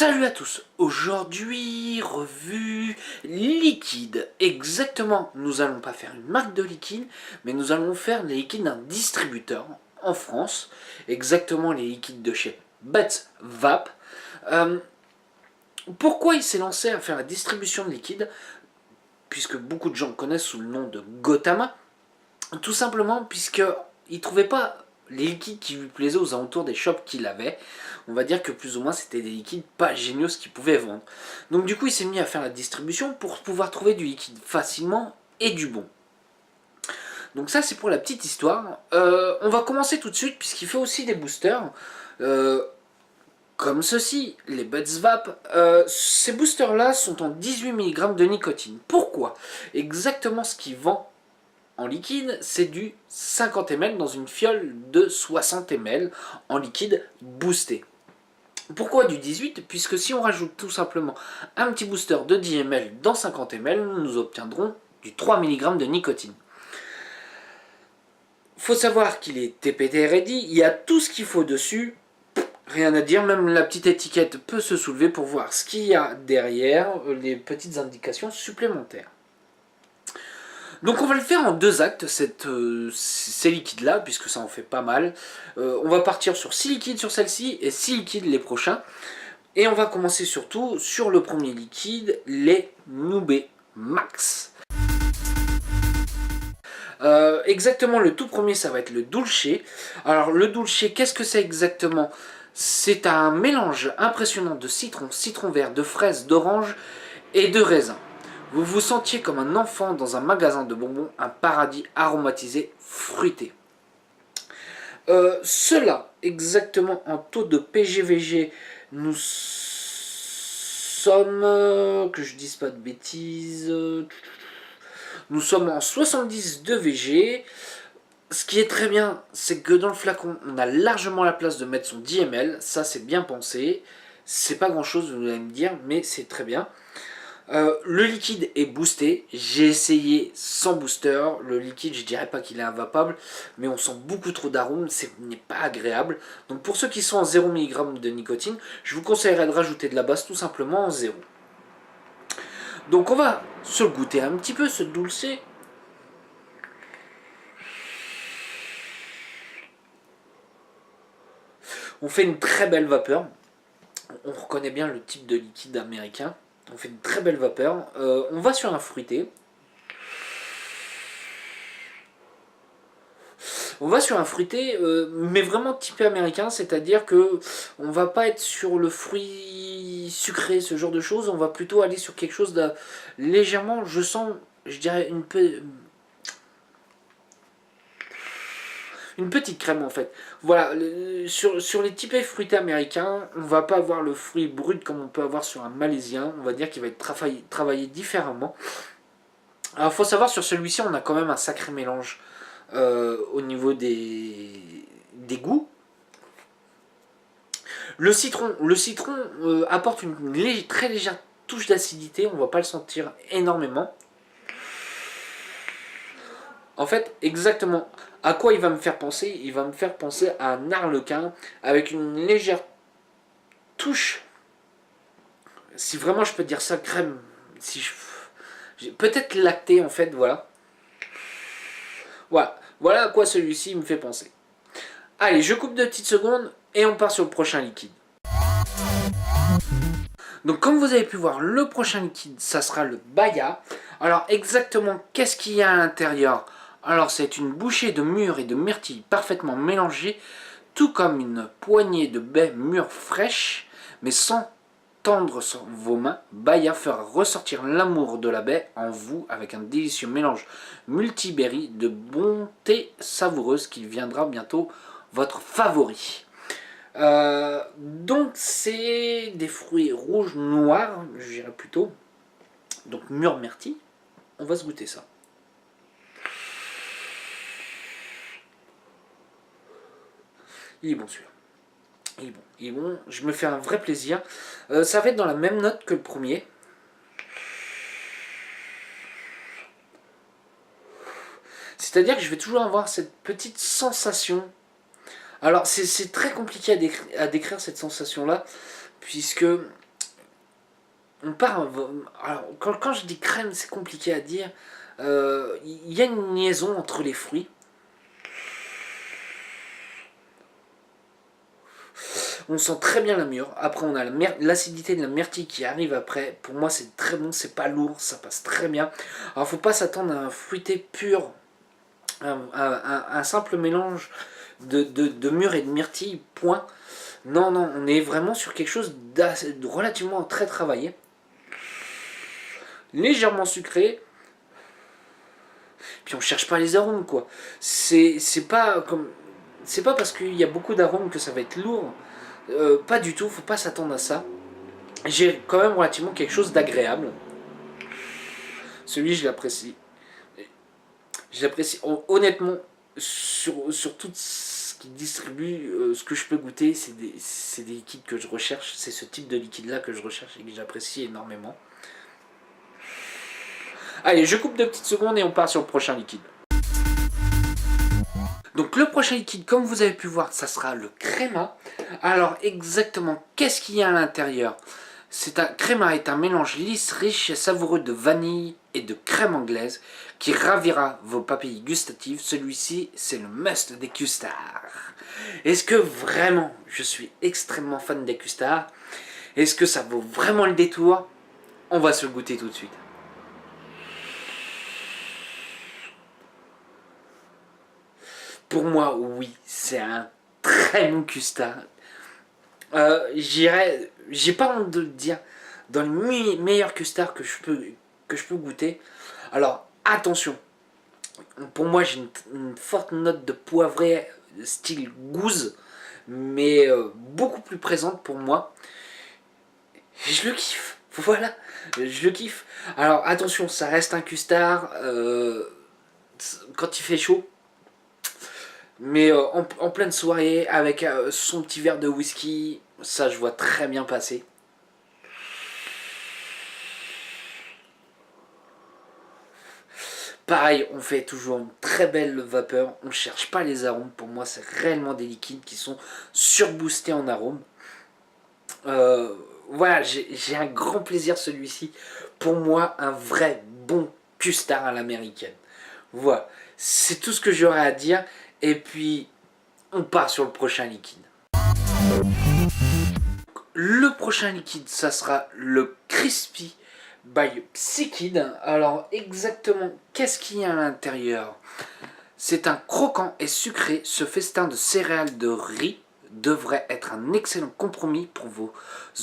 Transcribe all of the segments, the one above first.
Salut à tous, aujourd'hui, revue liquide. Exactement, nous allons pas faire une marque de liquide, mais nous allons faire les liquides d'un distributeur en France, exactement les liquides de chez Betts Vap. Euh, Pourquoi il s'est lancé à faire la distribution de liquide, puisque beaucoup de gens le connaissent sous le nom de Gotama? Tout simplement puisqu'il ne trouvait pas les liquides qui lui plaisaient aux alentours des shops qu'il avait. On va dire que plus ou moins c'était des liquides pas géniaux ce qu'il pouvait vendre. Donc du coup il s'est mis à faire la distribution pour pouvoir trouver du liquide facilement et du bon. Donc ça c'est pour la petite histoire. On va commencer tout de suite puisqu'il fait aussi des boosters. Comme ceci, les Buds Vap. Ces boosters là sont en 18 mg de nicotine. Pourquoi? Exactement ce qu'il vend en liquide, c'est du 50 ml dans une fiole de 60 ml en liquide boosté. Pourquoi du 18? Puisque si on rajoute tout simplement un petit booster de 10 ml dans 50 ml, nous obtiendrons du 3 mg de nicotine. Faut savoir qu'il est TPT ready, il y a tout ce qu'il faut dessus, rien à dire, même la petite étiquette peut se soulever pour voir ce qu'il y a derrière, les petites indications supplémentaires. Donc on va le faire en deux actes, ces liquides-là, puisque ça en fait pas mal. On va partir sur 6 liquides sur celle-ci et 6 liquides les prochains. Et on va commencer surtout sur le premier liquide, les Noubé Max. Exactement, le tout premier, ça va être le Dulce. Alors le Dulce, qu'est-ce que c'est exactement? C'est un mélange impressionnant de citron, citron vert, de fraises, d'orange et de raisin. Vous vous sentiez comme un enfant dans un magasin de bonbons, un paradis aromatisé, fruité. Cela, exactement en taux de PGVG, nous sommes, que je dise pas de bêtises, nous sommes en 70 de VG. Ce qui est très bien, c'est que dans le flacon, on a largement la place de mettre son 10 ml, ça c'est bien pensé. C'est pas grand chose, vous allez me dire, mais c'est très bien. Le liquide est boosté, j'ai essayé sans booster, le liquide je dirais pas qu'il est invapable, mais on sent beaucoup trop d'arômes, ce n'est pas agréable. Donc pour ceux qui sont en 0 mg de nicotine, je vous conseillerais de rajouter de la base tout simplement en 0. Donc on va se le goûter un petit peu ce Dulce. On fait une très belle vapeur, on reconnaît bien le type de liquide américain. On fait une très belle vapeur. On va sur un fruité. On va sur un fruité, mais vraiment typé américain, c'est-à-dire que on va pas être sur le fruit sucré, ce genre de choses. On va plutôt aller sur quelque chose de légèrement, je sens, je dirais une petite crème en fait. Voilà, sur les typés fruités américains, on va pas avoir le fruit brut comme on peut avoir sur un malaisien. On va dire qu'il va être travaillé différemment. Alors il faut savoir sur celui-ci, on a quand même un sacré mélange au niveau des goûts. Le citron apporte une très légère touche d'acidité, on ne va pas le sentir énormément. En fait, exactement à quoi il va me faire penser? Il va me faire penser à un arlequin avec une légère touche, si vraiment je peux dire ça, crème, si peut-être lacté en fait, voilà. Voilà à quoi celui-ci me fait penser. Allez, je coupe 2 petites secondes et on part sur le prochain liquide. Donc comme vous avez pu voir, le prochain liquide, ça sera le Baya. Alors exactement, qu'est-ce qu'il y a à l'intérieur? Alors c'est une bouchée de mûres et de myrtilles parfaitement mélangées, tout comme une poignée de baies mûres fraîches, mais sans tendre sur vos mains. Baya fera ressortir l'amour de la baie en vous avec un délicieux mélange multiberry de bonté savoureuse qui viendra bientôt votre favori. Donc c'est des fruits rouges noirs, je dirais plutôt. Donc mûre myrtille. On va se goûter ça. Il est bon celui-là. Il est bon. Je me fais un vrai plaisir. Ça va être dans la même note que le premier. C'est-à-dire que je vais toujours avoir cette petite sensation. Alors c'est très compliqué à décrire cette sensation-là, puisque on part... Alors, quand je dis crème, c'est compliqué à dire. Il y a une liaison entre les fruits. On sent très bien la mûre. Après, on a l'acidité de la myrtille qui arrive après. Pour moi, c'est très bon, c'est pas lourd, ça passe très bien. Alors, faut pas s'attendre à un fruité pur, un simple mélange de mûre et de myrtille, point. Non, non, on est vraiment sur quelque chose de relativement très travaillé. Légèrement sucré. Puis on cherche pas les arômes, quoi. C'est pas comme... C'est pas parce qu'il y a beaucoup d'arômes que ça va être lourd. Pas du tout, faut pas s'attendre à ça. J'ai quand même relativement quelque chose d'agréable. Celui, je l'apprécie. Je l'apprécie. Honnêtement, sur tout ce qui distribue, ce que je peux goûter, c'est des liquides que je recherche. C'est ce type de liquide-là que je recherche et que j'apprécie énormément. Allez, je coupe 2 petites secondes et on part sur le prochain liquide. Donc le prochain liquide, comme vous avez pu voir, ça sera le créma. Alors exactement, qu'est-ce qu'il y a à l'intérieur? Créma est un mélange lisse, riche et savoureux de vanille et de crème anglaise qui ravira vos papilles gustatives. Celui-ci, c'est le must des custards. Est-ce que vraiment je suis extrêmement fan des custards? Est-ce que ça vaut vraiment le détour? On va se le goûter tout de suite. Pour moi, oui, c'est un très bon custard. J'ai pas honte de le dire, dans les meilleurs custards que je peux goûter. Alors, attention, pour moi, j'ai une forte note de poivré, style gousse, mais beaucoup plus présente pour moi. Je le kiffe, voilà, je le kiffe. Alors, attention, ça reste un custard quand il fait chaud. Mais en pleine soirée, avec son petit verre de whisky, ça je vois très bien passer. Pareil, on fait toujours une très belle vapeur, on ne cherche pas les arômes. Pour moi, c'est réellement des liquides qui sont surboostés en arômes. Voilà, j'ai un grand plaisir celui-ci. Pour moi, un vrai bon custard à l'américaine. Voilà, c'est tout ce que j'aurais à dire. Et puis, on part sur le prochain liquide. Le prochain liquide, ça sera le Crispy by Psykid. Alors exactement, qu'est-ce qu'il y a à l'intérieur? C'est un croquant et sucré. Ce festin de céréales de riz devrait être un excellent compromis pour vos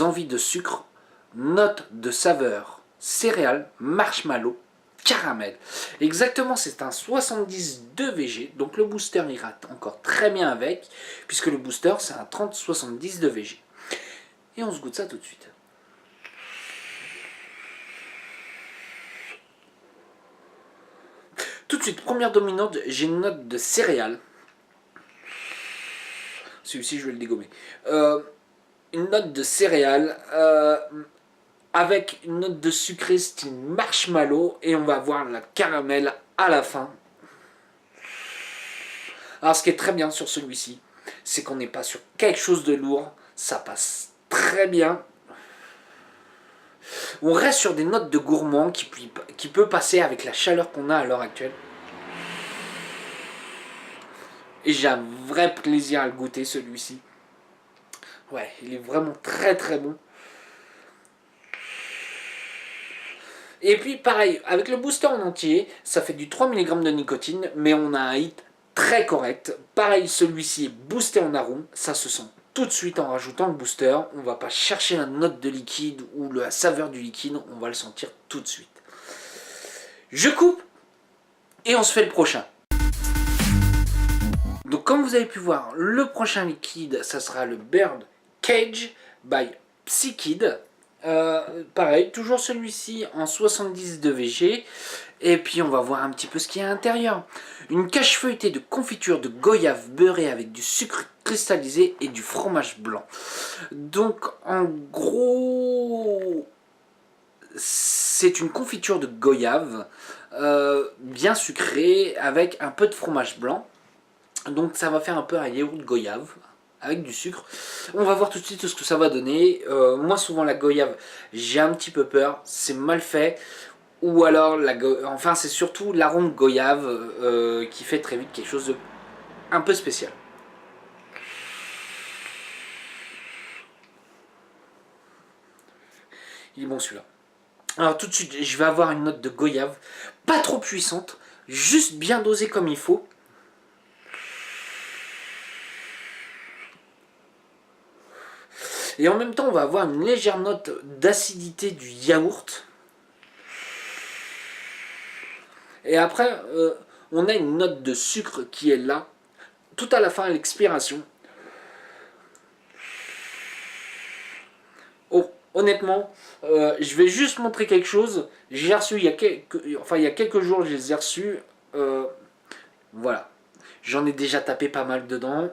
envies de sucre. Note de saveur, céréales, marshmallow, caramel. Exactement, c'est un 70 de VG, donc le booster ira encore très bien avec, puisque le booster c'est un 30-70 de VG. Et on se goûte ça tout de suite. Tout de suite, première dominante, j'ai une note de céréales. Celui-ci, je vais le dégommer. Une note de céréales avec une note de sucré style marshmallow. Et on va avoir la caramel à la fin. Alors, ce qui est très bien sur celui-ci, c'est qu'on n'est pas sur quelque chose de lourd. Ça passe très bien. On reste sur des notes de gourmand qui peut passer avec la chaleur qu'on a à l'heure actuelle. Et j'ai un vrai plaisir à le goûter celui-ci. Ouais, il est vraiment très très bon. Et puis pareil, avec le booster en entier, ça fait du 3 mg de nicotine, mais on a un hit très correct. Pareil, celui-ci est boosté en arôme, ça se sent tout de suite en rajoutant le booster. On va pas chercher la note de liquide ou la saveur du liquide, on va le sentir tout de suite. Je coupe et on se fait le prochain. Donc comme vous avez pu voir, le prochain liquide, ça sera le Bird Cage by Psykid. Pareil, toujours celui-ci en 70 de VG. Et puis on va voir un petit peu ce qu'il y a à l'intérieur. Une cache feuilletée de confiture de goyave beurrée avec du sucre cristallisé et du fromage blanc. Donc en gros, c'est une confiture de goyave bien sucrée avec un peu de fromage blanc. Donc ça va faire un peu un yaourt goyave avec du sucre. On va voir tout de suite ce que ça va donner. Moi souvent la goyave, j'ai un petit peu peur, c'est mal fait. Ou alors, enfin c'est surtout l'arôme goyave qui fait très vite quelque chose de un peu spécial. Il est bon celui-là. Alors tout de suite, je vais avoir une note de goyave, pas trop puissante, juste bien dosée comme il faut. Et en même temps, on va avoir une légère note d'acidité du yaourt. Et après, on a une note de sucre qui est là, tout à la fin à l'expiration. Oh, honnêtement, je vais juste montrer quelque chose. J'ai reçu il y a quelques jours, je les ai reçus. Voilà. J'en ai déjà tapé pas mal dedans.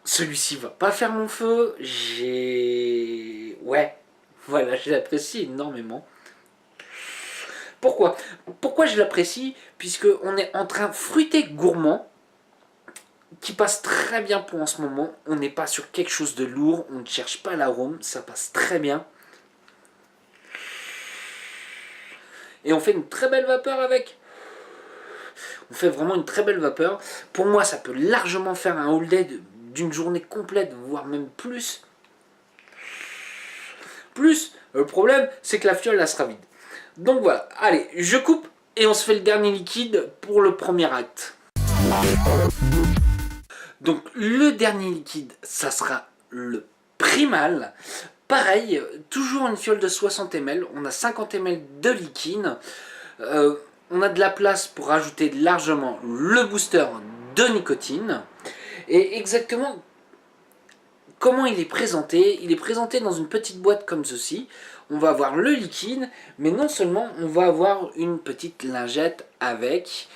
Celui-ci va pas faire mon feu. Ouais. Voilà, je l'apprécie énormément. Pourquoi je l'apprécie? Puisque on est entre un fruité gourmand qui passe très bien pour en ce moment. On n'est pas sur quelque chose de lourd. On ne cherche pas l'arôme. Ça passe très bien. Et on fait une très belle vapeur avec. On fait vraiment une très belle vapeur. Pour moi, ça peut largement faire un all day d'une journée complète, voire même plus. Le problème, c'est que la fiole, elle sera vide. Donc voilà, allez, je coupe et on se fait le dernier liquide pour le premier acte. Donc le dernier liquide, ça sera le primal. Pareil, toujours une fiole de 60 ml, on a 50 ml de liquide. On a de la place pour rajouter largement le booster de nicotine. Et exactement comment il est présenté? Il est présenté dans une petite boîte comme ceci. On va avoir le liquide, mais non seulement on va avoir une petite lingette avec.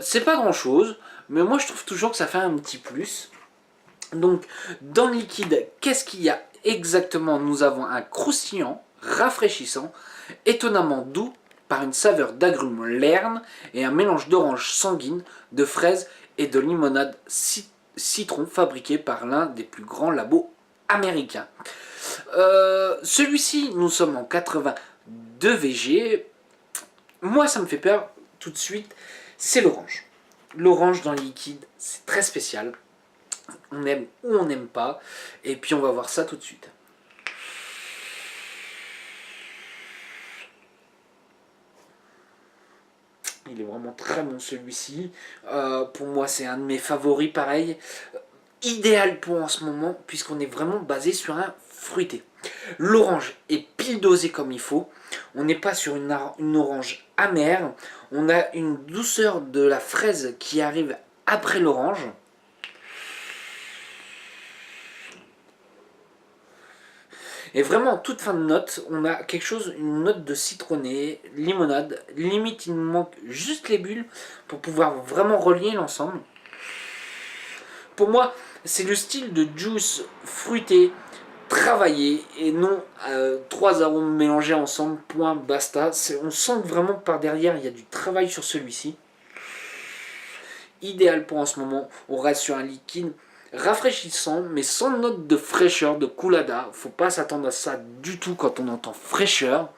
C'est pas grand chose, mais moi je trouve toujours que ça fait un petit plus. Donc dans le liquide, qu'est-ce qu'il y a exactement? Nous avons un croustillant, rafraîchissant, étonnamment doux, par une saveur d'agrumes lerne et un mélange d'orange sanguine, de fraises et de limonade citron fabriqué par l'un des plus grands labos américains. Celui-ci, nous sommes en 82 VG. Moi, ça me fait peur tout de suite, c'est l'orange. L'orange dans le liquide, c'est très spécial. On aime ou on n'aime pas. Et puis on va voir ça tout de suite. Il est vraiment très bon celui-ci. Pour moi, c'est un de mes favoris, pareil. Idéal pour en ce moment, puisqu'on est vraiment basé sur un fruité. L'orange est pile dosée comme il faut. On n'est pas sur une orange amère. On a une douceur de la fraise qui arrive après l'orange. Et vraiment, en toute fin de note, on a quelque chose, une note de citronné, limonade. Limite, il nous manque juste les bulles pour pouvoir vraiment relier l'ensemble. Pour moi, c'est le style de juice fruité, travaillé, et non 3 arômes mélangés ensemble, point, basta. On sent que vraiment par derrière, il y a du travail sur celui-ci. Idéal pour en ce moment, on reste sur un liquide rafraîchissant, mais sans note de fraîcheur, de coulada. Faut pas s'attendre à ça du tout quand on entend fraîcheur.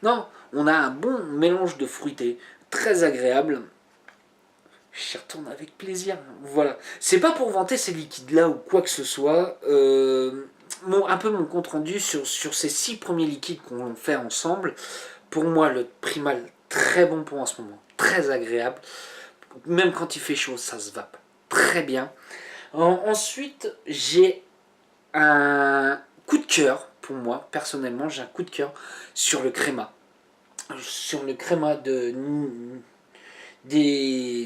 Non, on a un bon mélange de fruité, très agréable. J'y retourne avec plaisir. Voilà. C'est pas pour vanter ces liquides-là ou quoi que ce soit. Un peu mon compte rendu sur ces 6 premiers liquides qu'on fait ensemble. Pour moi, le primal, très bon pour en ce moment. Très agréable. Même quand il fait chaud, ça se vape très bien. Ensuite, j'ai un coup de cœur, pour moi, personnellement, j'ai un coup de cœur sur le créma. Sur le créma des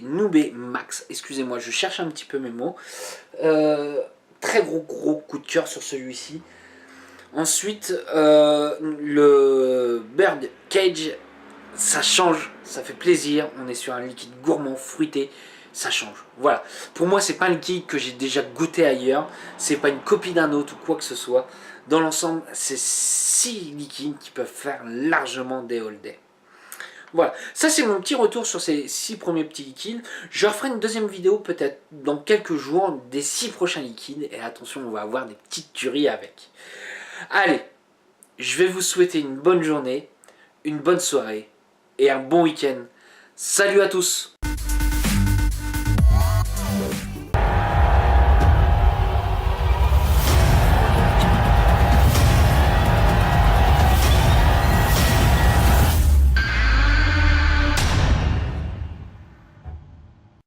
Noubé Max. Excusez-moi, je cherche un petit peu mes mots. Très gros coup de cœur sur celui-ci. Ensuite, le Bird Cage, ça change, ça fait plaisir. On est sur un liquide gourmand, fruité, ça change. Voilà. Pour moi, c'est pas un liquide que j'ai déjà goûté ailleurs. C'est pas une copie d'un autre ou quoi que ce soit. Dans l'ensemble, c'est 6 liquides qui peuvent faire largement des all day. Voilà, ça c'est mon petit retour sur ces 6 premiers petits liquides. Je referai une deuxième vidéo peut-être dans quelques jours des 6 prochains liquides. Et attention, on va avoir des petites tueries avec. Allez, je vais vous souhaiter une bonne journée, une bonne soirée et un bon week-end. Salut à tous!